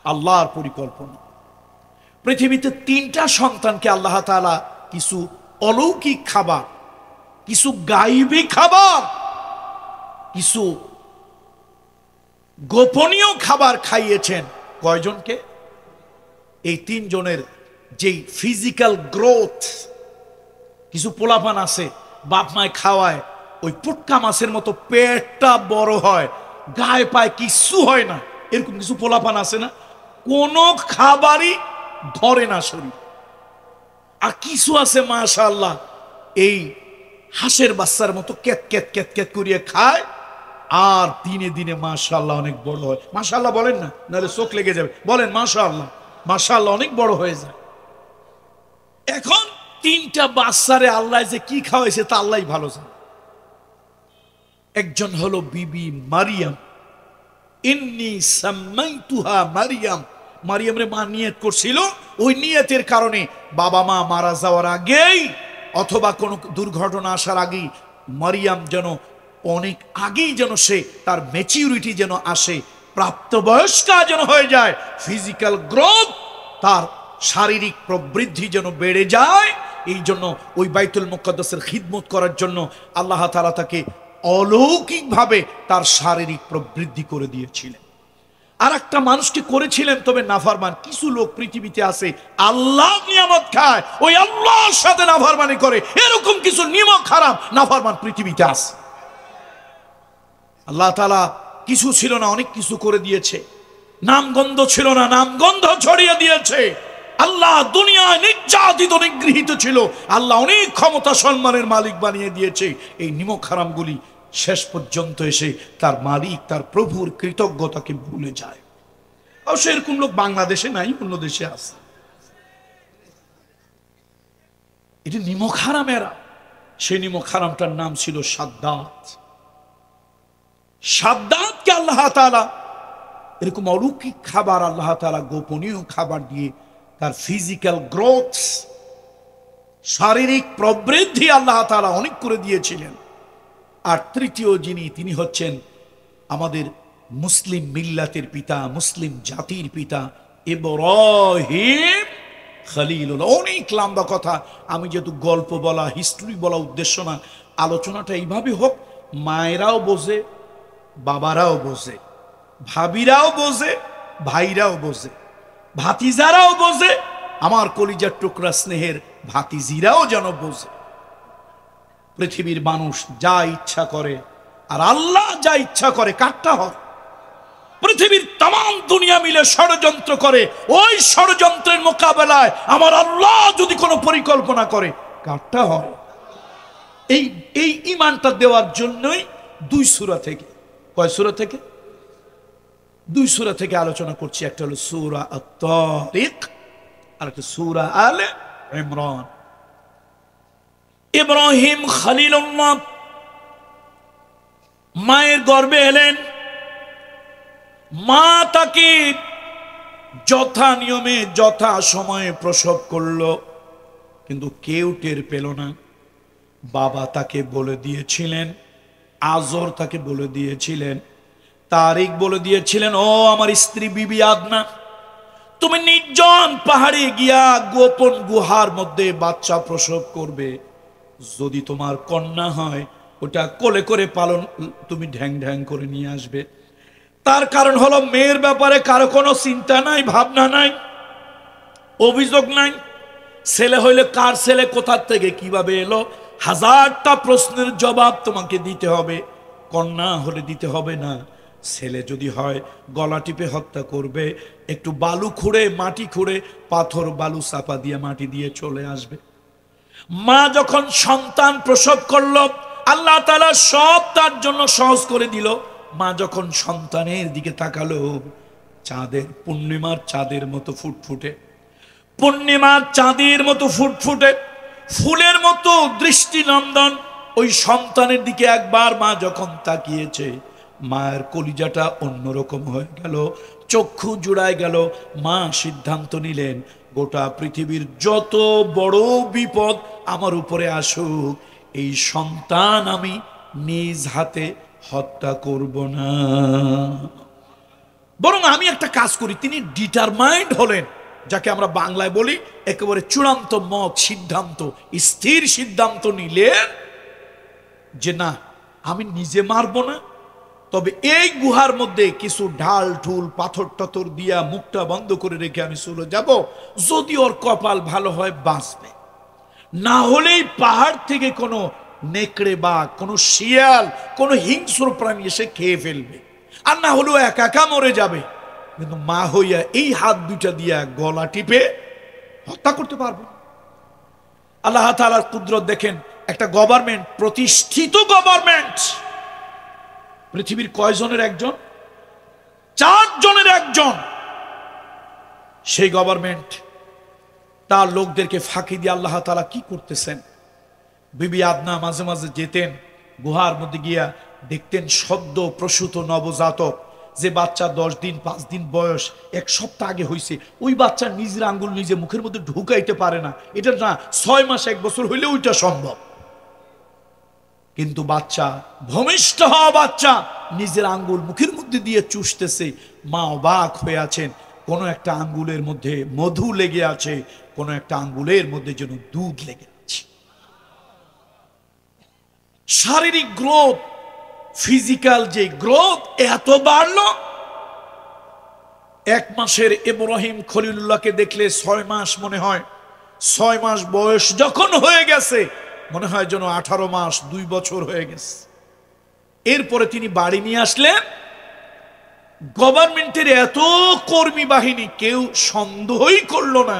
আল্লাহর পরিকল্পনা। পৃথিবীতে তিনটা সন্তানকে আল্লাহ তাআলা কিছু অলৌকিক খাবার, কিছু গায়বী খাবার, কিছু গোপনীয় খাবার খাইয়েছেন। কয়জনকে? এই তিনজনের যেই ফিজিক্যাল গ্রোথ, কিছু পোলাপান আছে বাপ মায় খাওয়ায় ওই পুটকা মাছের মতো পেটটা বড় হয়, গায়ে পায় কিছু হয় না, এরকম কিছু পোলাপান আছে না, কোনো খাবারই ধরে না শরীর। আর কিছু আছে মাশাআল্লাহ এই হাঁসের বাচ্চার মতো ক্যাত ক্যাত ক্যাত ক্যাত করিয়ে খায়, আর দিনে দিনে মাশাআল্লাহ অনেক বড় হয়। মাশাআল্লাহ বলেন না, নাহলে চোখ লেগে যাবে। বলেন মাশাআল্লাহ। মাশাআল্লাহ অনেক বড় হয়ে যায়। এখন তিনটা বাচ্চারে আল্লাহ যে কি খাওয়াইছে তা আল্লাহই ভালো জানে। একজন হলো বিবি মারিয়াম, ইন্নী সাম্মাইতুহা মারিয়াম। মারিয়ামরে মা নিয়ত করছিল, ওই নিয়তের কারণে বাবা মা মারা যাওয়ার আগেই অথবা কোনো দুর্ঘটনা আসার আগেই মারিয়াম যেন অনেক আগেই যেন সে তার ম্যাচিউরিটি যেন আসে, প্রাপ্তবয়স্কা যেন হয়ে যায়, ফিজিক্যাল গ্রোথ, তার শারীরিক প্রবৃদ্ধি যেন বেড়ে যায়। এই জন্য ওই বাইতুল মুকদ্দাসের খিদমত করার জন্য আল্লাহ তাআলা তাকে অলৌকিকভাবে তার শারীরিক প্রবৃদ্ধি করে দিয়েছিলেন। আর একটা মানুষকে করেছিলেন, তবে নাফরমান। কিছু লোক পৃথিবীতে আছে আল্লাহ নিয়ামত খায়, ওই আল্লাহর সাথে নাফরমানি করে, এরকম কিছু নিমক হারাম নাফরমান পৃথিবীতে আছে। আল্লাহ তাআলা কিছু ছিল না, অনেক কিছু করে দিয়েছে। নামগন্ধ ছিল না, নামগন্ধ ছড়িয়ে দিয়েছে। আল্লাহ দুনিয়ায় নির্যাতিত নিগৃহীত ছিল, আল্লাহ অনেক ক্ষমতা সম্মানের মালিক বানিয়ে দিয়েছে। এই নিমক হারামগুলি শেষ পর্যন্ত এসে তার মালিক, তার প্রভুর কৃতজ্ঞতাকে ভুলে যায়। অবশ্য এরকম লোক বাংলাদেশে নাই, অন্য দেশে আছে। এটি নিমক হারামেরা। সেই নিমক হারামটার নাম ছিল সাদ্দাত। সাদ্দাতকে আল্লাহ তাআলা এরকম অলৌকিক খাবার, আল্লাহ তাআলা গোপনীয় খাবার দিয়ে তার ফিজিক্যাল গ্রোথ, শারীরিক প্রবৃদ্ধি আল্লাহ তাআলা অনেক করে দিয়েছিলেন। আর তৃতীয় যিনি, তিনি হচ্ছেন আমাদের মুসলিম মিল্লাতের পিতা, মুসলিম জাতির পিতা ইব্রাহিম খলিলুল্লাহ। অনেক লম্বা কথা, আমি যেহেতু গল্প বলা, হিস্ট্রি বলা উদ্দেশ্য না, আলোচনাটা এইভাবে হোক মায়েরাও বোঝে, বাবারাও বোঝে, ভাবিরাও বোঝে, ভাইরাও বোঝে, ভাতিজারাও বোঝে, আমার কলিজার টুকরা স্নেহের ভাতিজিরাও যেন বোঝে। পৃথিবীর মানুষ যা ইচ্ছা করে আর আল্লাহ যা ইচ্ছা করে কারটা হয়। পৃথিবীর তাম দুনিয়া মিলে ষড়যন্ত্র করে, ওই ষড়যন্ত্রের মোকাবেলায় আমার আল্লাহ যদি কোনো পরিকল্পনা করে কারটা হয়। এই ঈমানটা দেওয়ার জন্যই দুই সূরা থেকে, কয় সূরা থেকে? দুই সূরা থেকে আলোচনা করছি। একটা হলো সূরা আত-তারিক আর একটা সূরা আলে ইমরান। ইব্রাহিম খলিলুল্লাহ মায়ের গর্ভে এলেন, মা তাকে যথা নিয়মে যথা সময়ে প্রসব করলো, কিন্তু কেউ টের পেল না। বাবা তাকে বলে দিয়েছিলেন, আজর তাকে বলে দিয়েছিলেন, তারিক বলে দিয়েছিলেন, ও আমার স্ত্রী বিবি আদনা, তুমি নির্জন পাহাড়ে গিয়া গোপন গুহার মধ্যে বাচ্চা প্রসব করবে। যদি তোমার কন্যা হয় ওটা কোলে করে পালন, তুমি ঢ্যাং ঢ্যাং করে নিয়ে আসবে। তার কারণ হলো মেয়ের ব্যাপারে কারো কোনো চিন্তা নাই, ভাবনা নাই, অভিযোগ নাই। ছেলে হইলে কার ছেলে, কোথা থেকে কিভাবে এলো, হাজারটা প্রশ্নের জবাব তোমাকে দিতে হবে। কন্যা হলে দিতে হবে না। ছেলে যদি হয় গলা টিপে হত্যা করবে, একটু বালু খুঁড়ে, মাটি খুঁড়ে, পাথর বালু চাপা দিয়ে মাটি দিয়ে চলে আসবে। মা যখন সন্তান প্রসব করলো, আল্লাহ তাআলা সব তার জন্য সহজ করে দিল। মা যখন সন্তানের দিকে তাকালো, চাঁদের, পূর্ণিমার চাঁদের মতো ফুটফুটে, পূর্ণিমার চাঁদের মতো ফুটফুটে, ফুলের মতো দৃষ্টিনন্দন ওই সন্তানের দিকে একবার মা যখন তাকিয়েছে, মায়ের কলিজাটা অন্যরকম হয়ে গেল, চক্ষু জুড়ায় গেল। মা সিদ্ধান্ত নিলেন, গোটা পৃথিবীর যত বড় বিপদ আমার উপরে আসুক, এই সন্তান আমি নিজ হাতে হত্যা করব না। বরং আমি একটা কাজ করি। তিনি ডিটারমাইন্ড হলেন, যাকে আমরা বাংলায় বলি একেবারে চূড়ান্ত মত, সিদ্ধান্ত, স্থির সিদ্ধান্ত নিলেন যে না, আমি নিজে মারবো না, তবে এই গুহার মধ্যে কিছু ঢাল ঢুল পাথর টাথর দিয়া মুখটা বন্ধ করে রেখে আমি চলে যাব। যদি ওর কপাল ভালো হয় বাঁচবে, না হলেই পাহাড় থেকে কোনো নেকড়ে বা কোনো শিয়াল, কোনো হিংস্র প্রাণী এসে খেয়ে ফেলবে, আর না হলেও একা একা মরে যাবে। কিন্তু মা হইয়া এই হাত দুইটা দিয়া গলা টিপে হত্যা করতে পারবো। আল্লাহ তাআলার কুদরত দেখেন, একটা গভর্নমেন্ট, প্রতিষ্ঠিত গভর্নমেন্ট, পৃথিবীর কয়জনের একজন? 4 জনের একজন। সেই গভর্নমেন্ট তার লোকদেরকে ফাঁকি দিয়ে আল্লাহ তাআলা কি করতেছেন? বিবি আদনা মাঝে মাঝে যেতেন গুহার মধ্যে, গিয়া দেখতেন সদ্য প্রসূত নবজাতক, যে বাচ্চা 10 দিন 5 দিন বয়স, 1 সপ্তাহ আগে হয়েছে, ওই বাচ্চা নিজের আঙ্গুল নিজে মুখের মধ্যে ঢুকাইতে পারে না। এটা না 6 মাস 1 বছর হইলে ওইটা সম্ভব, কিন্তু বাচ্চা, ভূমিষ্ঠ হওয়া বাচ্চা নিজের আঙ্গুল মুখের মধ্যে দিয়ে চুষতেছে। মা অবাক হয়ে আছেন, কোনো একটা আঙ্গুলের মধ্যে মধু লেগে আছে, কোনো একটা আঙ্গুলের মধ্যে যেন দুধ লেগে আছে। শারীরিক গ্রোথ, ফিজিক্যাল যে গ্রোথ এত বাড়লো। 1 মাসের ইব্রাহিম খলিলুল্লাহকে দেখলে 6 মাস মনে হয়, 6 মাস বয়স যখন হয়ে গেছে মনে হয় যেন 18 মাস 2 বছর হয়ে গেছে। এরপরে তিনি বাড়ি নিয়ে আসলেন। গভর্নমেন্টের এত কর্মী বাহিনী, কেউ সন্দেহই করলো না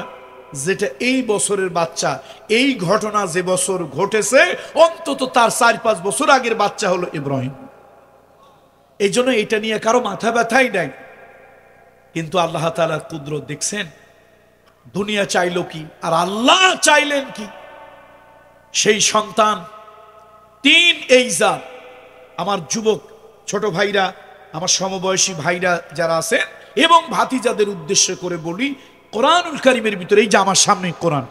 যেটা এই বছরের বাচ্চা। এই ঘটনা যে বছর ঘটেছে, অন্তত তার 4-5 বছর আগের বাচ্চা হলো ইব্রাহিম। এই জন্য এটা নিয়ে কারো মাথা ব্যথাই নাই। কিন্তু আল্লাহ তাআলার কুদরত দেখছেন, দুনিয়া চাইলো কি আর আল্লাহ চাইলেন কি? সেই সন্তান 3 এইজার। আমার যুবক ছোট ভাইরা, আমার সমবয়সী ভাইরা যারা আছেন এবং ভাতিজাদের উদ্দেশ্য করে বলি, কোরআনুল কারীমের ভিতরে, এই যে আমার সামনে কোরআন,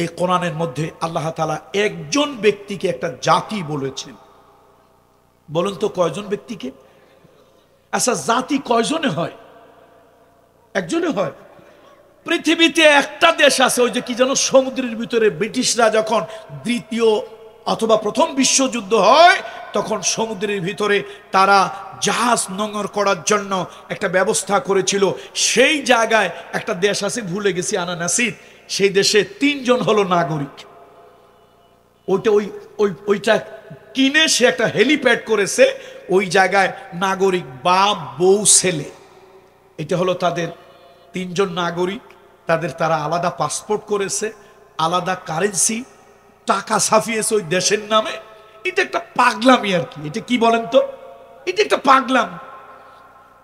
এই কোরআনের মধ্যে আল্লাহ তাআলা একজন ব্যক্তিকে একটা জাতি বলেছেন। বলুন তো কয়জন ব্যক্তিকে? আচ্ছা, জাতি কয়জনে হয়? একজনে হয়। পৃথিবীতে একটা দেশ আছে, ওই যে কি যেন সমুদ্রের ভিতরে ব্রিটিশরা যখন 2য় অথবা প্রথম বিশ্বযুদ্ধ হয়, তখন সমুদ্রের ভিতরে তারা জাহাজ নোঙর করার জন্য একটা ব্যবস্থা করেছিল। সেই জায়গায় একটা দেশ আছে, ভুলে গেছি, আনানাসিদ। সেই দেশে 3 জন হলো নাগরিক। ওইটা কিনে সে একটা হেলিপ্যাড করেছে। ওই জায়গায় নাগরিক, বাপ, বউ, ছেলে, এটা হলো তাদের 3 জন নাগরিক। তারা আলাদা পাসপোর্ট করেছে, আলাদা কারেন্সি, টাকা ছাপিয়েছে ওই দেশের নামে। এটা একটা পাগলামি আর কি। এটা কি বলেন তো? এটা একটা পাগলাম।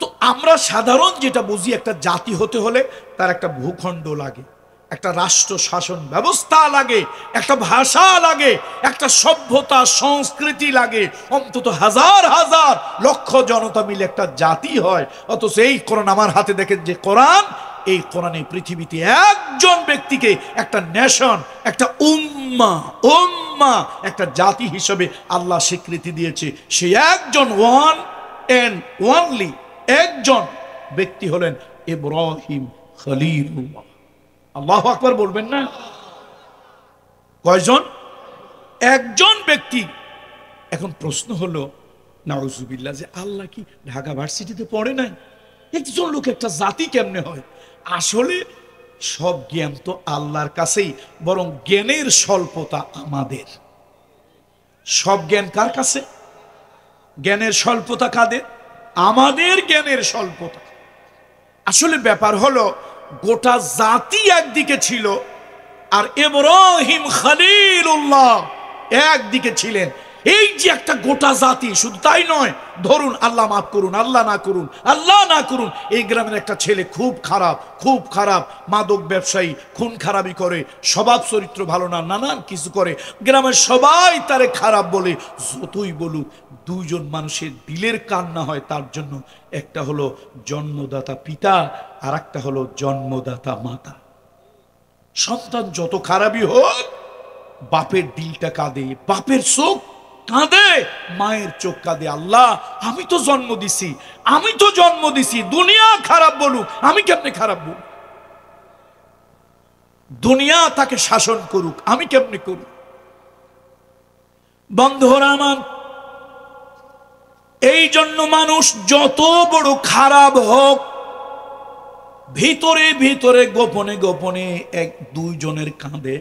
তো আমরা সাধারণ যেটা বুঝি, একটা জাতি হতে হলে তার একটা ভূখণ্ড লাগে, একটা রাষ্ট্র শাসন ব্যবস্থা লাগে, একটা ভাষা লাগে, একটা সভ্যতা সংস্কৃতি লাগে, অন্তত হাজার হাজার লক্ষ জনতা মিলে একটা জাতি হয়। অথচ এই কোরআন আমার হাতে দেখেন, যে কোরআন, এই কোরআনে পৃথিবীতে একজন ব্যক্তিকে একটা নেশন, একটা উম্মা, একটা জাতি হিসেবে আল্লাহ স্বীকৃতি দিয়েছে। সেই একজন, ওয়ান এন্ড ওয়ানলি একজন ব্যক্তি হলেন ইব্রাহিম খলিলুল্লাহ। আল্লাহু আকবার বলবেন না? কয়জন? একজন ব্যক্তি। এখন প্রশ্ন হলো, নাউজুবিল্লাহ, যে আল্লাহ কি ঢাকা ভার্সিটিতে পড়ে নাই? একজন লোক একটা জাতি কেমনে হয়? আসলে সব জ্ঞান তো আল্লাহর কাছেই, বরং জ্ঞানের স্বল্পতা আমাদের। সব জ্ঞান কার কাছে? জ্ঞানের স্বল্পতা কাদের? আমাদের জ্ঞানের স্বল্পতা। আসলে ব্যাপার হলো, গোটা জাতি একদিকে ছিল, আর ইব্রাহিম খলিলুল্লাহ একদিকে ছিলেন। এই যে একটা গোটা জাতি, শুধু তাই নয়, ধরুন আল্লাহ মাফ করুন, আল্লাহ না করুন, এই গ্রামের একটা ছেলে খুব খারাপ, মাদক ব্যবসায়ী, খুন খারাপি করে, স্বভাব চরিত্র ভালো না, নানান কিছু করে, গ্রামের সবাই তারে খারাপ বলে। যতই বলুক, 2 জন মানুষের দিলের কান্না হয় তার জন্য। একটা হলো জন্মদাতা পিতা, আর একটা হলো জন্মদাতা মাতা। সন্তান যত খারাপই হোক, বাপের দিলটা কাঁদে, বাপের চোখ কাঁদে, মায়ের চোখ কাঁদে। আল্লাহ আমি তো জন্ম দিছি, আমি তো জন্ম দিছি, দুনিয়া খারাপ বলুক, আমি কেমনে খারাপ বলুক? দুনিয়া তাকে শাসন করুক, আমি কেমনে করুক? বন্ধুরা আমার, এই জন্য মানুষ যত বড় খারাপ হোক, ভিতরে ভিতরে গোপনে গোপনে এক দুইজনের কাঁধে,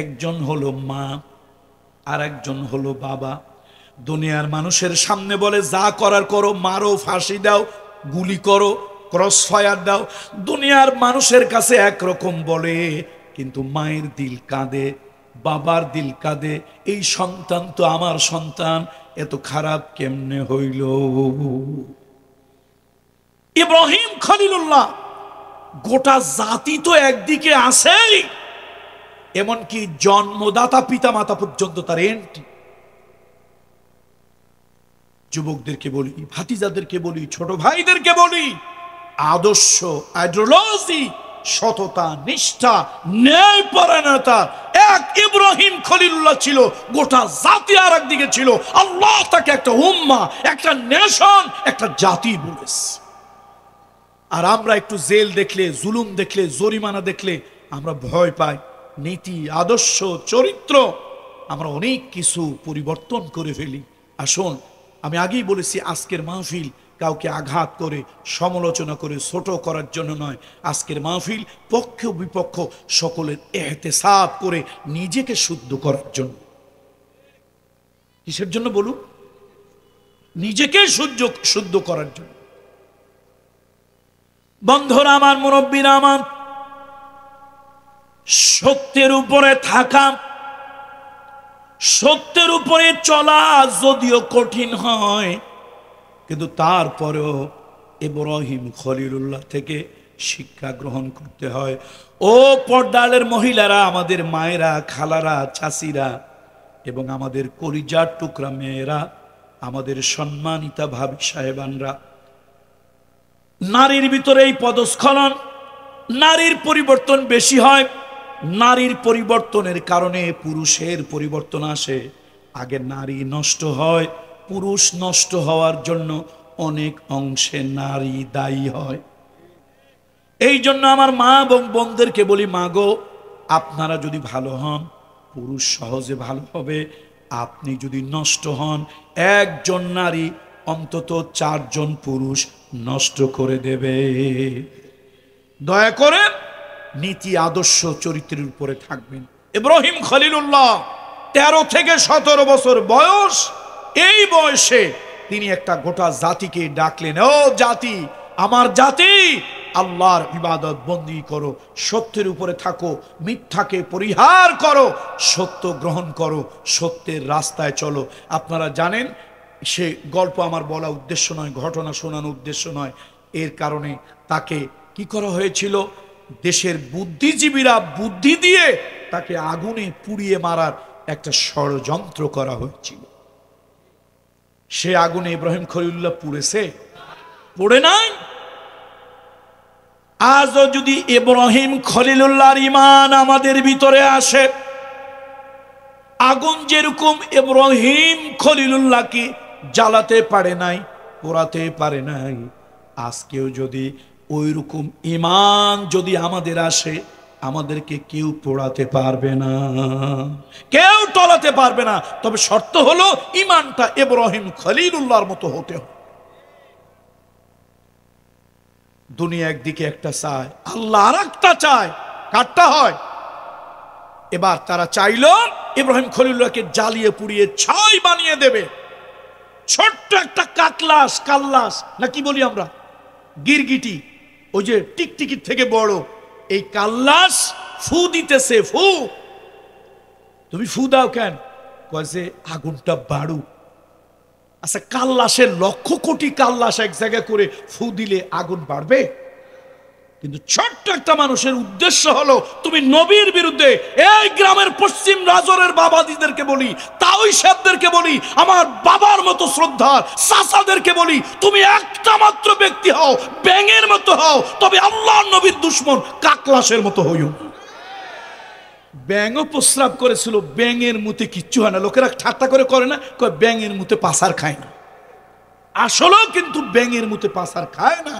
একজন হলো মা আর একজন হলো বাবা। দুনিয়ার মানুষের সামনে বলে যা করার করো, মারো, ফাঁসি দাও, গুলি করো, ক্রস ফায়ার দাও। দুনিয়ার মানুষের কাছে একরকম বলে, কিন্তু মায়ের দিল কাঁদে, বাবার দিল কাঁদে, এই সন্তান তো আমার সন্তান, এত খারাপ কেমনে হইল? ইব্রাহিম খলিলুল্লাহ, গোটা জাতি তো একদিকে আসেই, এমনকি জন্মদাতা পিতা মাতা পর্যন্ত তার এন্ট্রি। যুবকদেরকে বলি, ভাতিজাদেরকে বলি, ছোট ভাইদেরকে বলি, আদর্শ, আইডিওলজি, সততা, নিষ্ঠা, ন্যায়পরায়ণতা এক ইব্রাহিম খলিলুল্লাহ ছিল, গোটা জাতি আর একদিকে ছিল। আল্লাহ তাকে একটা উম্মাহ, একটা নেশন, একটা জাতি বলেছে। আর আমরা একটু জেল দেখলে, জুলুম দেখলে, জরিমানা দেখলে আমরা ভয় পাই। নীতি, আদর্শ, চরিত্র আমরা অনেক কিছু পরিবর্তন করে ফেলি। আসুন, আমি আগেই বলেছি, আজকের মাহফিল কাউকে আঘাত করে, সমালোচনা করে, ছোট করার জন্য নয়। আজকের মাহফিল পক্ষ বিপক্ষ সকলের ইহতেসাব করে নিজেকে শুদ্ধ করার জন্য। কিসের জন্য বলুন? নিজেকে শুদ্ধ করার জন্য। বন্ধুরা আমার, মুরব্বীরা আমার, সত্যের উপরে থাকা, সত্যের উপরে চলা যদিও কঠিন হয়, কিন্তু তারপরেও ইব্রাহিম খলিলুল্লাহ থেকে শিক্ষা গ্রহণ করতে হয়। ও পর্দালের মহিলারা, আমাদের মায়েরা, খালারা, চাচিরা এবং আমাদের কলিজার টুকরা মেয়েরা, আমাদের সম্মানিতা ভাবি সাহেবানরা, নারীর ভিতরে এই পদস্খলন, নারীর পরিবর্তন বেশি হয়। নারীর পরিবর্তনের কারণে পুরুষের পরিবর্তন আসে। আগে নারী নষ্ট হয়, পুরুষ নষ্ট হওয়ার জন্য অনেক অংশে নারী দায়ী হয়। এই জন্য আমার মা এবং বোনদেরকে বলি, মা গো, আপনারা যদি ভালো হন, পুরুষ সহজে ভালো হবে। আপনি যদি নষ্ট হন, একজন নারী অন্তত 4 জন পুরুষ নষ্ট করে দেবে। দয়া করে নীতি, আদর্শ, চরিত্রের উপরে থাকবেন। ইব্রাহিম খলিলুল্লাহ 13 থেকে 17 বছর বয়স, এই বয়সে তিনি একটা গোটা জাতিকে ডাকলেন, ও জাতি, আমার জাতি, আল্লাহর ইবাদত বন্দি করো, সত্যের উপরে থাকো, মিথ্যাকে পরিহার করো, সত্য গ্রহণ করো, সত্যের রাস্তায় চলো। আপনারা জানেন, সে গল্প আমার বলা উদ্দেশ্য নয়, ঘটনা শোনানো উদ্দেশ্য নয়। এর কারণে তাকে কি করা হয়েছিল? দেশের বুদ্ধিজীবীরা বুদ্ধি দিয়ে তাকে আগুনে পুড়িয়ে মারার একটা ষড়যন্ত্র করা হয়েছিল। সে আগুনে ইব্রাহিম খলিলুল্লাহ পুড়েছে? পড়ে নাই। আজও যদি ইব্রাহিম খলিলুল্লাহর ঈমান আমাদের ভিতরে আসে, আগুন যেরকম ইব্রাহিম খলিলুল্লাহকে জ্বালাতে পারে নাই, পোড়াতে পারে নাই, আজকেও যদি ওই রকম ঈমান যদি আমাদের আসে, আমাদেরকে কেউ পোড়াতে পারবে না, কেউ টলাতে পারবে না। তবে শর্ত হলো ঈমানটা ইব্রাহিম খলিলুল্লাহর মতো হতে হবে। দুনিয়া একদিকে একটা চায়, আল্লাহ আর একটা চায়। কাটটা হয়। এবার তারা চাইল ইব্রাহিম খলিলুল্লাহকে জ্বালিয়ে পুড়িয়ে ছাই বানিয়ে দেবে। ছোট্ট একটা কাকলাস, কাল্লাস না কি বলি আমরা, গিরগিটি, ওই যে টিকটিকির থেকে বড়, এই কাল্লাস ফু দিতেছে। ফু, তুমি ফু দাও কেন? কয়েছে আগুনটা বাড়ুক। আচ্ছা, কাল্লাসের 1,00,000 কোটি কাল্লাস এক জায়গায় করে ফু দিলে আগুন বাড়বে? কিন্তু ছোট্ট একটা মানুষের উদ্দেশ্য হলো, তুমি নবীর বিরুদ্ধে, এই গ্রামের পশ্চিম রাজরের বাবাদিদেরকে বলি, তাওই সাহেবদেরকে বলি, আমার বাবার মতো শ্রদ্ধা চাচাদেরকে বলি, তুমি একটা মাত্র ব্যক্তি হও, ব্যাঙের মতো হও, তবে আল্লাহর নবীর দুশমন কাকলাসের মতো হইও। ব্যাঙও প্রস্রাব করেছিল, ব্যাঙের মুতে কিচ্ছু হয় না। লোকেরা ঠাট্টা করে না, কয় ব্যাঙের মুতে পাছার খায় না। আসলেও কিন্তু ব্যাঙের মুতে পাছার খায় না।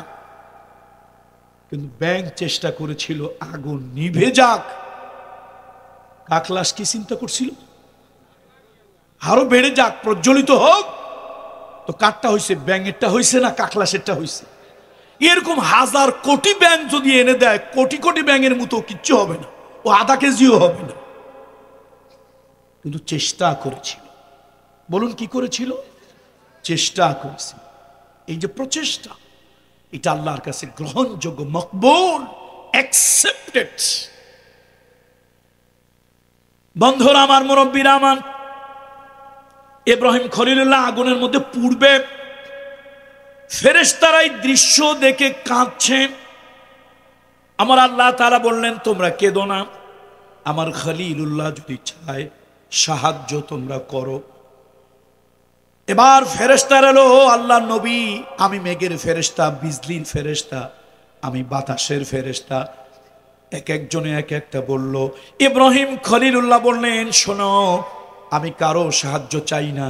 কিন্তু ব্যাঙ চেষ্টা করেছিল আগুন নিভে যাক। কাকলাস কি চিন্তা করছিল? আরো বেড়ে যাক, প্রজ্বলিত হোক। তো কাঠটা হয়েছে, ব্যাঙেরটা হয়েছে না কাকলাসেরটা হয়েছে। এরকম হাজার কোটি ব্যাঙ যদি এনে দেয়, কোটি কোটি ব্যাঙের মতো কিচ্ছু হবে না, ও আধা কেজিও হবে না। কিন্তু চেষ্টা করেছিল। বলুন কি করেছিল? চেষ্টা করেছিল। এই যে প্রচেষ্টা, এটা আল্লাহর কাছে গ্রহণযোগ্য, মকবুল, অ্যাকসেপ্টেড। বন্ধুরা আমার, মুরব্বীরা আমার, ইব্রাহিম খলিলুল্লাহ আগুনের মধ্যে পুড়বে, ফেরেশতারা এই দৃশ্য দেখে কাঁদছে। আমার আল্লাহ তাআলা বললেন, তোমরা কেঁদো না, আমার খলিলুল্লাহ যদি চায় সাহায্য তোমরা করো। এবার ফেরেশতারা এলো, আল্লাহ নবী, আমি মেঘের ফেরেশতা, বিজলির ফেরেশতা, আমি বাতাসের ফেরেশতা। এক একজনে এক একটা বলল। ইব্রাহিম খলিলুল্লাহ বললেন, শোনো, আমি কারো সাহায্য চাই না।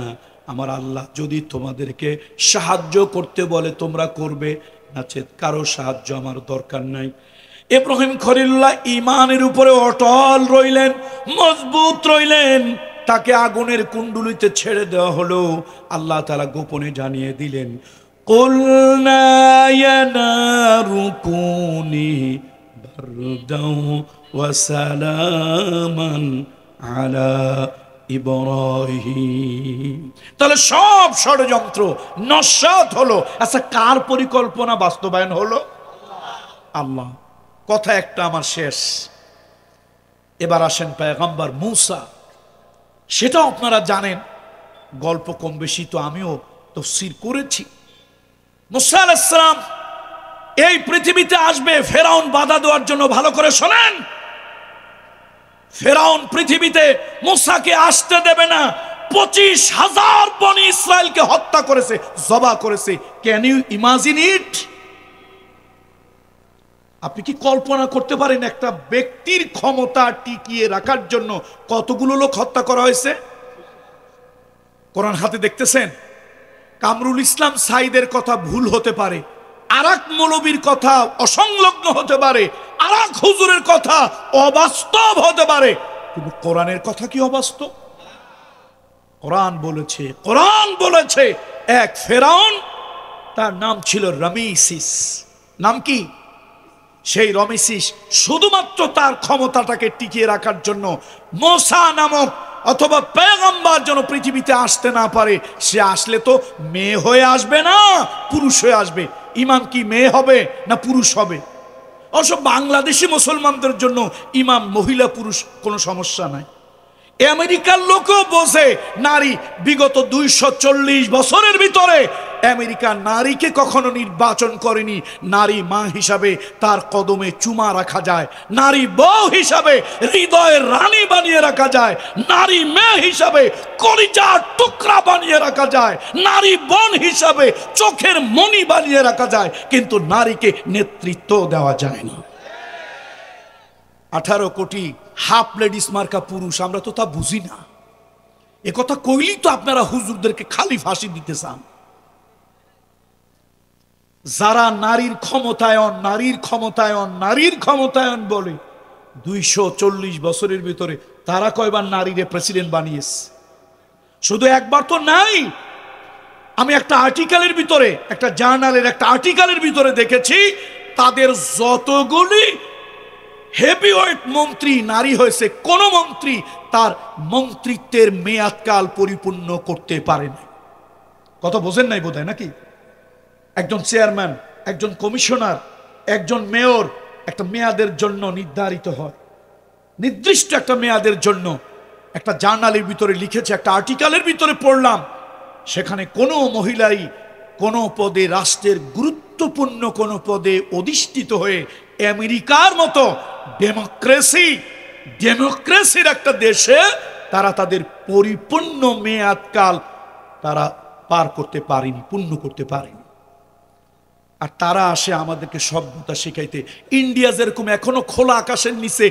আমার আল্লাহ যদি তোমাদেরকে সাহায্য করতে বলে তোমরা করবে, নচেৎ কারো সাহায্য আমার দরকার নাই। ইব্রাহিম খলিলুল্লাহ ঈমানের উপরে অটল রইলেন, মজবুত রইলেন। তাকে আগুনের কুণ্ডুলিতে ছেড়ে দেওয়া হলো। আল্লাহ তাআলা গোপনে জানিয়ে দিলেন, কুলনা ইয়া নারু কুনি বারদাও ওয়া সালামান আলা ইব্রাহিম। তাহলে সব ষড়যন্ত্র নস্যাৎ হলো। আচ্ছা, কার পরিকল্পনা বাস্তবায়ন হলো? আল্লাহ। কথা একটা আমার শেষ। এবার আসেন পয়গম্বর মূসা। সেটাও আপনারা জানেন, গল্প কম বেশি তো আমিও তাফসীর করেছি। মূসা আলাইহিস সালাম এই পৃথিবীতে আসবে ফেরাউন বাধা দেওয়ার জন্য। ভালো করে শোনেন, ফেরাউন পৃথিবীতে মূসাকে আসতে দেবে না। 25,000 বনি ইসরায়েলকে হত্যা করেছে, জবা করেছে। Can you imagine it? আপনি কি কল্পনা করতে পারেন একটা ব্যক্তির ক্ষমতা টিকিয়ে রাখার জন্য কতগুলো লোক হত্যা করা হয়েছে? কোরআন হাতে দেখতেছেন। কামরুল ইসলাম সাইদের কথা ভুল হতে পারে, আরেক মৌলবীর কথা অসংলগ্ন হতে পারে, আরেক হুজুরের কথা অবাস্তব হতে পারে, কিন্তু কোরআনের কথা কি অবাস্তব? কোরআন বলেছে এক ফেরাউন, তার নাম ছিল রামেসিস। নাম কি? সেই রামেসিস শুধুমাত্র তার ক্ষমতাটাকে টিকিয়ে রাখার জন্য মূসা নামক অথবা পয়গম্বর যেন পৃথিবীতে আসতে না পারে। সে আসলে তো মেয়ে হয়ে আসবে না, পুরুষ হয়ে আসবে। ইমাম কি মেয়ে হবে না পুরুষ হবে? অবশ্য বাংলাদেশি মুসলমানদের জন্য ইমাম মহিলা পুরুষ কোনো সমস্যা নাই। আমেরিকার লোকও বোঝে, নারী বিগত 240 বছরের ভিতরে আমেরিকা নারীকে কখনো নির্বাচন করেনি। নারী মা হিসাবে তার কদমে চুমা রাখা যায়, নারী বউ হিসাবে হৃদয়ের রানী বানিয়ে রাখা যায়, নারী মেয়ে হিসাবে কলিজার টুকরা বানিয়ে রাখা যায়, নারী বোন হিসাবে চোখের মণি বানিয়ে রাখা যায়, কিন্তু নারীকে নেতৃত্ব দেওয়া যায় না। 18 কোটি হাফ লেডিস মার্কা পুরুষ, আমরা তো তা বুঝি না। এ কথা কইলেই তো আপনারা হুজুরদেরকে খালি ফাঁসি দিতে চান। যারা নারীর ক্ষমতায়ন, নারীর ক্ষমতায়ন, নারীর ক্ষমতায়ন বলে 240 বছরের ভিতরে তারা কয়বার নারীরে প্রেসিডেন্ট বানিয়েছে? শুধু একবার তো নাই। আমি একটা আর্টিকেলের ভিতরে, একটা জার্নালের একটা আর্টিকেলের ভিতরে দেখেছি, তাদের যতগুলি হেভিওয়েট মন্ত্রী নারী হয়েছে, কোন মন্ত্রী তার মন্ত্রিত্বের মেয়াদকাল পরিপূর্ণ করতে পারেন। কথা বোঝেন নাই বোধহয় নাকি? একজন চেয়ারম্যান, একজন কমিশনার, একজন মেয়র একটা মেয়াদের জন্য নির্ধারিত হয়, নির্দিষ্ট একটা মেয়াদের জন্য। একটা জার্নালের ভিতরে লিখেছে, একটা আর্টিকেলের ভিতরে পড়লাম, সেখানে কোনো মহিলাই কোনো পদে, রাষ্ট্রের গুরুত্বপূর্ণ কোনো পদে অধিষ্ঠিত হয়ে আমেরিকার মতো ডেমোক্রেসির একটা দেশে তারা তাদের পরিপূর্ণ মেয়াদকাল তারা পার করতে পারেনি, পূর্ণ করতে পারেনি। আর তারা আসে আমাদেরকে সভ্যতা শেখাইতে। ইন্ডিয়া যেরকম এখনো খোলা আকাশের নিচে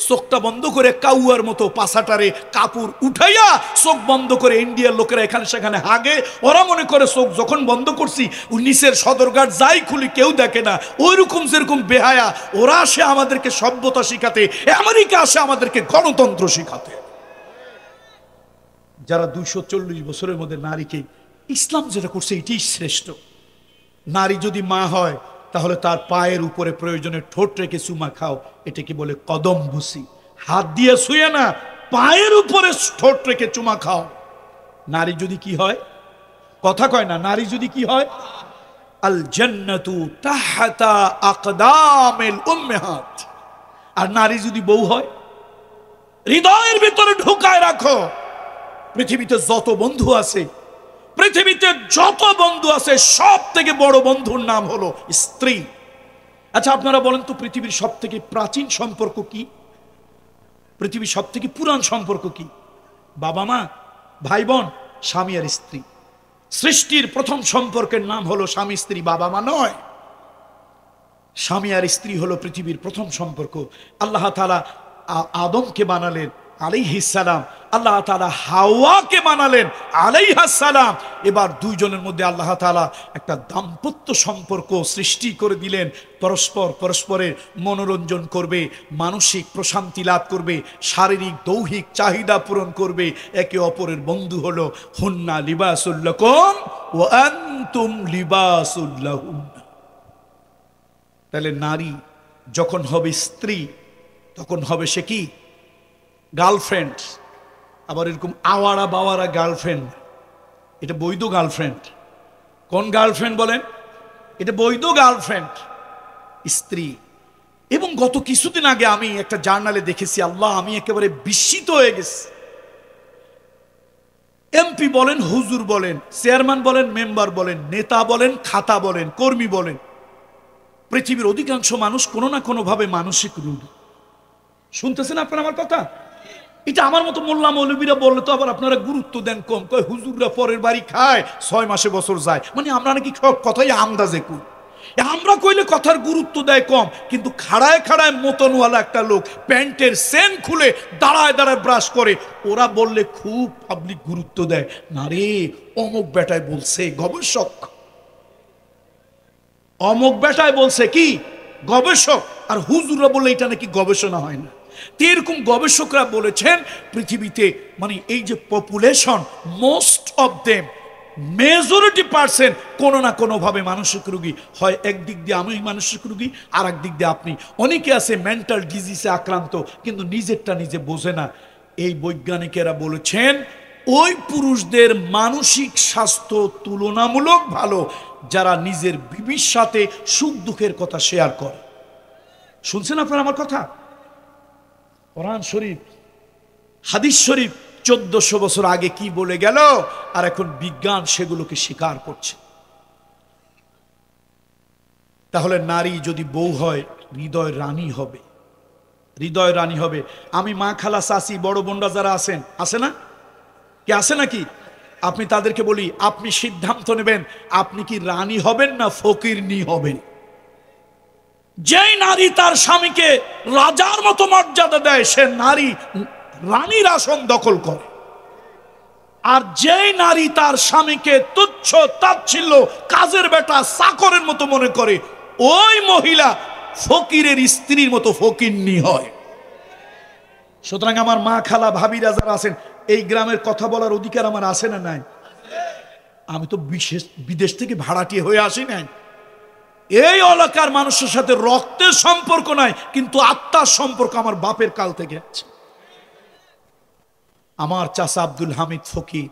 চোখটা বন্ধ করে কাউয়ার মতো পাছাটারে কাপড় উঠাইয়া চোখ বন্ধ করে ইন্ডিয়ার লোকেরা এখানে সেখানে হাগে, ওরা মনে করে চোখ যখন বন্ধ করছি নিচের সদরঘাট যাই খুলি কেউ দেখে না, ওইরকম যেরকম বেহায়া ওরা আসে আমাদেরকে সভ্যতা শিখাতে, আমেরিকা আসে আমাদেরকে গণতন্ত্র শিখাতে। যারা 240 বছরের মধ্যে নারীকে, ইসলাম যেটা করছে এটাই শ্রেষ্ঠ। নারী যদি মা হয় তাহলে তার পায়ের উপরে প্রয়োজনে ঠোঁট রেখে চুমা খাও, এটাকে বলে কদম বুসি। হাত দিয়ে শুয়ে না, পায়ের উপরে ঠোঁট রেখে চুমা খাও। নারী যদি কি হয়, কথা কয় না, নারী যদি কি হয়, আল জান্নাতু তাহতা আকদামিল উম্মাহাত। আর নারী যদি বউ হয়, হৃদয়ের ভিতরে ঢুকায় রাখো, পৃথিবীতে যত বন্ধু আছে, পৃথিবীতে যত বন্ধু আছে সব থেকে বড় বন্ধুর নাম হলো স্ত্রী। আচ্ছা আপনারা বলেন তো, পৃথিবীর সব থেকে প্রাচীন সম্পর্ক কি? পৃথিবীর সব থেকে পুরান সম্পর্ক কি? বাবা মা, ভাই বোন, স্বামী আর স্ত্রী। সৃষ্টির প্রথম সম্পর্কের নাম হলো স্বামী স্ত্রী, বাবা মা নয়। স্বামী আর স্ত্রী হলো পৃথিবীর প্রথম সম্পর্ক। আল্লাহ তাআলা আদমকে বানালেন আলাইহিস সালাম, আল্লাহ তাআলা হাওয়াকে বানালেন আলাইহাস সালাম। এবার দুইজনের মধ্যে আল্লাহ তাআলা একটা দাম্পত্য সম্পর্ক সৃষ্টি করে দিলেন। পরস্পরের মনোরঞ্জন করবে, মানসিক প্রশান্তি লাভ করবে, শারীরিক দৈহিক চাহিদা পূরণ করবে, একে অপরের বন্ধু হলো। হুন্না লিবাসুল লাকুম ওয়া আনতুম লিবাসুল লাহুন্না। তাহলে নারী যখন হবে স্ত্রী তখন হবে সে কি? গার্লফ্রেন্ড। আবার এরকম আওয়ারা বাওয়ারা গার্লফ্রেন্ড, এটা বৈধ গার্লফ্রেন্ড। কোন গার্লফ্রেন্ড বলেন? এটা বৈধ গার্লফ্রেন্ড, স্ত্রী। এবং গত কিছুদিন আগে আমি একটা জার্নালে দেখেছি, আল্লাহ আমি একেবারে বিস্মিত হয়ে গেছি। এমপি বলেন, হুজুর বলেন, চেয়ারম্যান বলেন, মেম্বার বলেন, নেতা বলেন, খাতা বলেন, কর্মী বলেন, পৃথিবীর অধিকাংশ মানুষ কোনো না কোনো ভাবে মানসিক রোগী। শুনতেছেন আপনারা আমার কথা? এটা আমার মতো মোল্লা মৌলবীরা বললে তো আবার আপনারা গুরুত্ব দেন কম। কয় হুজুররা পরের বাড়ি খায়, 6 মাসে বছর যায়, মানে আমরা নাকি সব কথাই আন্দাজে কই। আমরা কইলে কথার গুরুত্ব দেয় কম, কিন্তু খাড়ায় খাড়ায় মতনওয়ালা একটা লোক প্যান্টের চেন খুলে দাঁড়ায় দাঁড়ায় ব্রাশ করে, ওরা বললে খুব পাবলিক গুরুত্ব দেয়। না রে, অমুক বেটায় বলছে, গবেষক অমুক বেটায় বলছে, কি গবেষক। আর হুজুররা বললে এটা নাকি গবেষণা হয় না। এরকম গবেষকরা বলেছেন পৃথিবীতে মানে এই যে population, most of them, majority percent কোনো না কোনো ভাবে মানসিক রোগী হয়। একদিক দিয়ে আমি মানসিক রোগী, আর একদিক দিয়ে আপনি। অনেকে আছে মেন্টাল ডিজিজে আক্রান্ত, কিন্তু নিজেরটা নিজে বোঝে না। এই বৈজ্ঞানিকেরা বলেছেন ওই পুরুষদের মানসিক স্বাস্থ্য তুলনামূলক ভালো যারা নিজের বিবির সাথে সুখ দুঃখের কথা শেয়ার করে। শুনছেন আপনারা আমার কথা? কোরআন শরীফ, হাদিস শরীফ 1400 বছর আগে কি বলে গেল, আর এখন বিজ্ঞান সেগুলোকে স্বীকার করছে। তাহলে নারী যদি বউ হয়, হৃদয় রানী হবে, হৃদয় রানী হবে। আমি মা, খালা, চাচি, বড় বোনরা যারা আছেন, আছে না? কে আছে নাকি? আপনি তাদেরকে বলি, আপনি সিদ্ধান্ত নেবেন আপনি কি রানী হবেন না ফকিরনি হবেন। যেই নারী তার স্বামীকে রাজার মতো মর্যাদা দেয়, সে নারী রানীর আসন দখল করে। আর যেই নারী তার স্বামীকে তুচ্ছ তাচ্ছিল্য, কাজের বেটা, চাকরের মতো মনে করে, ওই মহিলা ফকিরের স্ত্রীর মতো ফকিরনি হয়। সুতরাং আমার মা, খালা, ভাবিরা যারা আছেন, এই গ্রামের কথা বলার অধিকার আমার আছে না নাই? আমি তো বিদেশ থেকে ভাড়াটিয়ে হয়ে আসি নাই। এই এলাকার মানুষের সাথে রক্তের সম্পর্ক নাই, কিন্তু আত্মার সম্পর্ক আমার বাপের কাল থেকে আছে। আমার চাচা আব্দুল হামিদ ফকির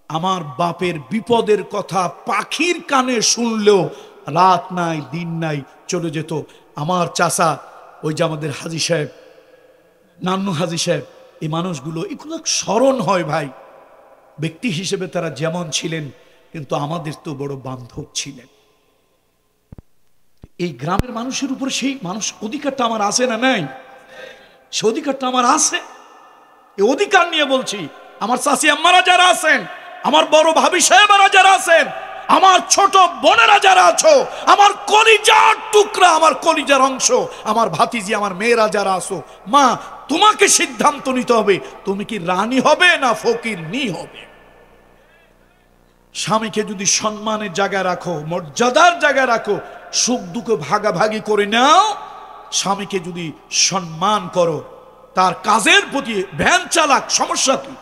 আমার বাপের বিপদের কথা পাখির কানে শুনলেও রাত নাই দিন নাই চলে যেত। আমার চাচা, ওই যে আমাদের হাজী সাহেব, নান্নু হাজী সাহেব, এই মানুষগুলো, এগুলো স্মরণ হয় ভাই। ব্যক্তি হিসেবে তারা যেমন ছিলেন, কিন্তু আমাদের তো বড় বান্ধব ছিলেন। এই গ্রামের মানুষের উপরে সেই মানুষ অধিকারটা আমার আছে না নাই? সে অধিকারটা আমার আছে। এই অধিকার নিয়ে বলছি। আমার চাচি আম্মারা যারা আছেন, আমার বড় ভাবি সাহেবেরা যারা আছেন, আমার ছোট বোনেরা যারা আছো, আমার কলিজার টুকরা, আমার কলিজার অংশ, আমার ভাতিজি, আমার মেয়েরা যারা আছো, মা তোমাকে সিদ্ধান্ত নিতে হবে, তুমি কি রানী হবে না ফকিরনি হবে। স্বামীকে যদি সম্মানের জায়গায় রাখো, মর্যাদার জায়গায় রাখো, সুখ দুঃখ ভাগাভাগি করে নাও, স্বামীকে যদি সম্মান করো, তার কাজের প্রতি ভ্যান চালাক, সমস্যা কি?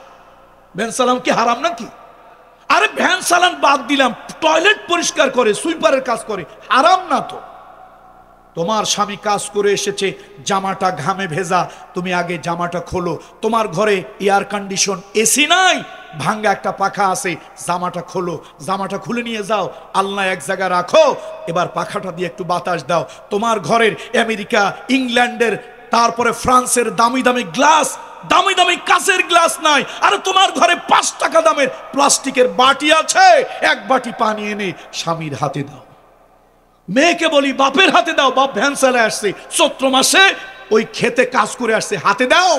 ভ্যান চালান কি হারাম নাকি? আরে ভ্যান চালান বাদ দিলাম, টয়লেট পরিষ্কার করে, সুইপারের কাজ করে, হারাম না তো? তোমার স্বামী কাজ করে এসেছে, জামাটা ঘামে ভেজা, তুমি আগে জামাটা খোলো। তোমার ঘরে এয়ার কন্ডিশন, এসি নাই, ভাঙ্গা একটা পাখা আছে, জামাটা খোলো, জামাটা খুলে নিয়ে যাও, আলনা এক জায়গায় রাখো, এবার পাখাটা দিয়ে একটু বাতাস দাও। তোমার ঘরের আমেরিকা, ইংল্যান্ডের, তারপরে ফ্রান্সের দামি দামি গ্লাস, দামি দামি কাঁচের গ্লাস নাই, আর তোমার ঘরে 5 টাকা দামের প্লাস্টিকের বাটি আছে, এক বাটি পানি এনে স্বামীর হাতে দাও। মেয়েকে বলি বাপের হাতে দাও, বাপ ভ্যান চালায় আসছে, চৈত্র মাসে ওই খেতে কাজ করে আসছে, হাতে দাও,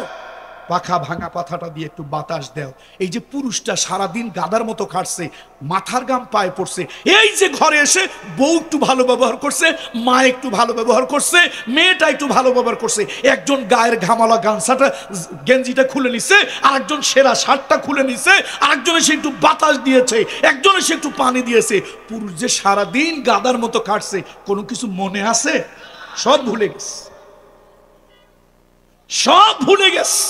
পাখা ভাঙা পাথাটা দিয়ে একটু বাতাস দাও। এই যে পুরুষটা সারাদিন গাদার মতো খাটছে, মাথার গাম পায়ে পড়ছে, এই যে ঘরে এসে বউ একটু ভালো ব্যবহার করছে, মা একটু ভালো ব্যবহার করছে, মেয়েটা একটু ভালো ব্যবহার করছে, একজন গায়ের ঘামালা গামছাটা গেঞ্জিটা খুলে নিছে, আরেকজন সেরা শার্টটা খুলে নিছে, আরেকজন এসে একটু বাতাস দিয়েছে, একজন এসে একটু পানি দিয়েছে। পুরুষ যে সারাদিন গাদার মতো খাটছে, কোনো কিছু মনে আছে? সব ভুলে গেছে, সব ভুলে গেছে।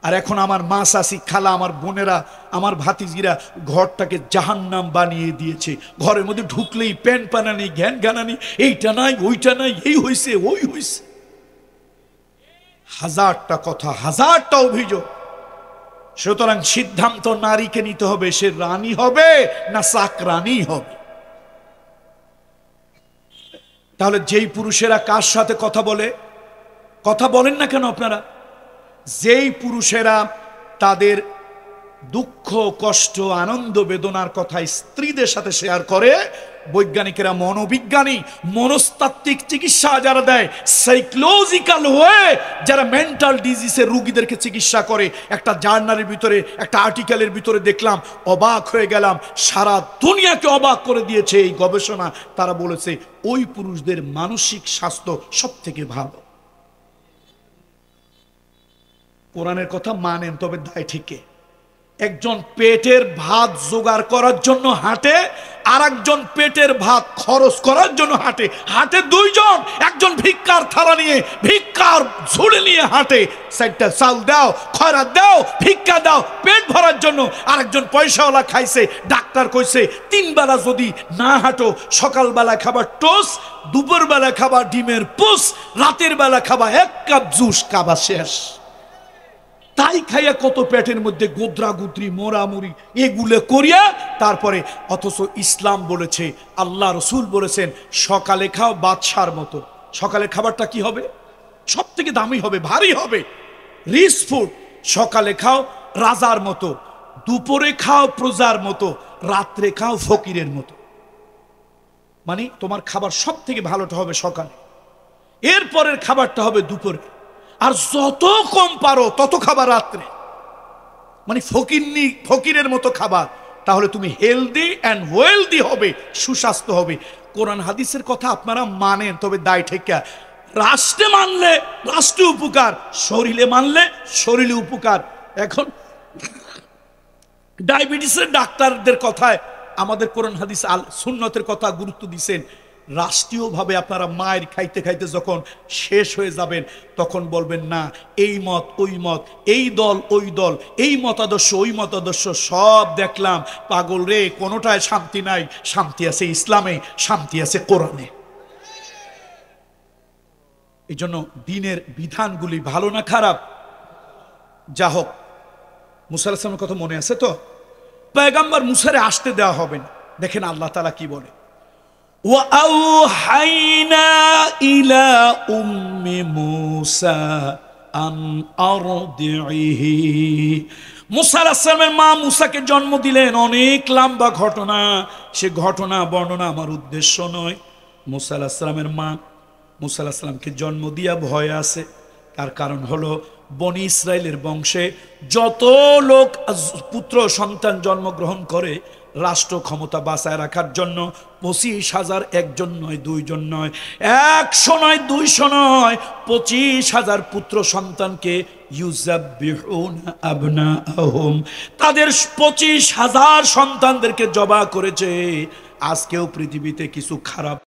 আর এখন আমার মা, চাচি, খালা, আমার বোনেরা, আমার ভাতিজিরা ঘরটাকে জাহান্নাম বানিয়ে দিয়েছে। ঘরের মধ্যে ঢুকলেই প্যান পানানি, জ্ঞান গানানি, এইটা নাই ওইটা নাই, এই হইছে ওই হইছে, হাজারটা কথা, হাজারটা অভিযোগ। সুতরাং সিদ্ধান্ত নারীকে নিতে হবে, সে রানী হবে না চাকরানী হবে। তাহলে যেই পুরুষেরা কার সাথে কথা বলে, কথা বলেন না কেন আপনারা? যেই পুরুষেরা তাদের দুঃখ কষ্ট আনন্দ বেদনার কথা স্ত্রীদের সাথে শেয়ার করে, বৈজ্ঞানিকেরা, মনোবিজ্ঞানী, মনস্তাত্ত্বিক চিকিৎসা যারা দেয়, সাইকোলজিক্যাল হয়ে যারা মেন্টাল ডিজিজের রোগীদেরকে চিকিৎসা করে, একটা জার্নালের ভিতরে, একটা আর্টিকেলের ভিতরে দেখলাম, অবাক হয়ে গেলাম, সারা দুনিয়াকে অবাক করে দিয়েছে এই গবেষণা। তারা বলেছে ওই পুরুষদের মানসিক স্বাস্থ্য সব থেকে ভালো। কোরআনের কথা মানেন, তবে দায় ঠিকই। একজন পেটের ভাত জোগাড় করার জন্য হাঁটে, আর একজন পেটের ভাত খরচ করার জন্য হাঁটে। হাঁটে দুইজন, একজন ভিক্ষার থালা নিয়ে, ভিক্ষার ঝুড়ি নিয়ে হাঁটে, 4টা চাল দাও, খয়রাত দাও, ভিক্ষা দাও পেট ভরার জন্য। আরেকজন পয়সাওয়ালা খাইছে, ডাক্তার কইছে 3 বেলা যদি না হাঁটো, সকালবেলা খাবার টোস্ট, দুপুরবেলা খাবার ডিমের পুস, রাতের বেলা খাবার 1 কাপ জুস, খাবার শেষ। তাই খাইয়া কত পেটের মধ্যে গোদ্রা গুদ্রি মোরামুরি এগুলো করিয়া তারপরে। অথচ ইসলাম বলেছে, আল্লাহ রসুল বলেছেন, সকালে খাও বাদশার মতো। সকালের খাবারটা কি হবে? সব থেকে দামি হবে, ভারী হবে, রিচ ফুড। সকালে খাও রাজার মতো, দুপুরে খাও প্রজার মতো, রাত্রে খাও ফকিরের মতো। মানে তোমার খাবার সব থেকে ভালোটা হবে সকালে, এরপরের খাবারটা হবে দুপুরে, আর যত কম পারো তত খাবার রাত্রে। মানে ফকিরের মতো খাবার। তাহলে তুমি হেলদি অ্যান্ড ওয়েলদি হবে, সুস্বাস্থ্য হবে। কোরআন হাদিসের কথা আপনারা মানেন, তবে দায় ঠেকা। রাষ্ট্রে মানলে রাষ্ট্রে উপকার, শরীরে মানলে শরীরে উপকার। এখন ডায়াবেটিসের ডাক্তারদের কথায় আমাদের কোরআন হাদিস আল সুন্নতের কথা গুরুত্ব দিচ্ছেন। রাষ্ট্রীয়ভাবে আপনারা মায়ের খাইতে খাইতে যখন শেষ হয়ে যাবেন, তখন বলবেন না এই মত ওই মত, এই দল ওই দল, এই মতাদর্শ ওই মতাদর্শ, সব দেখলাম পাগল রে, কোনোটায় শান্তি নাই। শান্তি আছে ইসলামে, শান্তি আছে কোরআনে। এই জন্য দিনের বিধানগুলি ভালো না খারাপ, যা হোক। মুসা আলাইহিস সালামের কথা মনে আছে তো? পয়গম্বর মুসারে আসতে দেওয়া হবে না। দেখেন আল্লাহ তাআলা কি বলে, وَأَوْحَيْنَا إِلَى أُمِّ مُوسَى أَنْ أَرْضِعِهِ। মুসা আলাইহিস সালামের মা মুসাকে জন্ম দিলেন। অনেক লম্বা ঘটনা, সে ঘটনা বর্ণনা আমার উদ্দেশ্য নয়। মুসা আলাইহিস সালামের মা মুসা আলাইহিস সালামকে জন্ম দিয়া ভয় আছে। তার কারণ হলো বনি ইসরায়েলের বংশে যত লোক পুত্র সন্তান জন্মগ্রহণ করে, রাষ্ট্র ক্ষমতা বাঁচায় রাখার জন্য 25,000 একজন নয়, দুইজন নয়, 100 নয়, 200 নয়, 25,000 পুত্র সন্তানকে ইউযাব্বিহুনা আবনাআহুম, তাদের 25,000 সন্তানদেরকে জবাই করেছে। আজকেও পৃথিবীতে কিছু খারাপ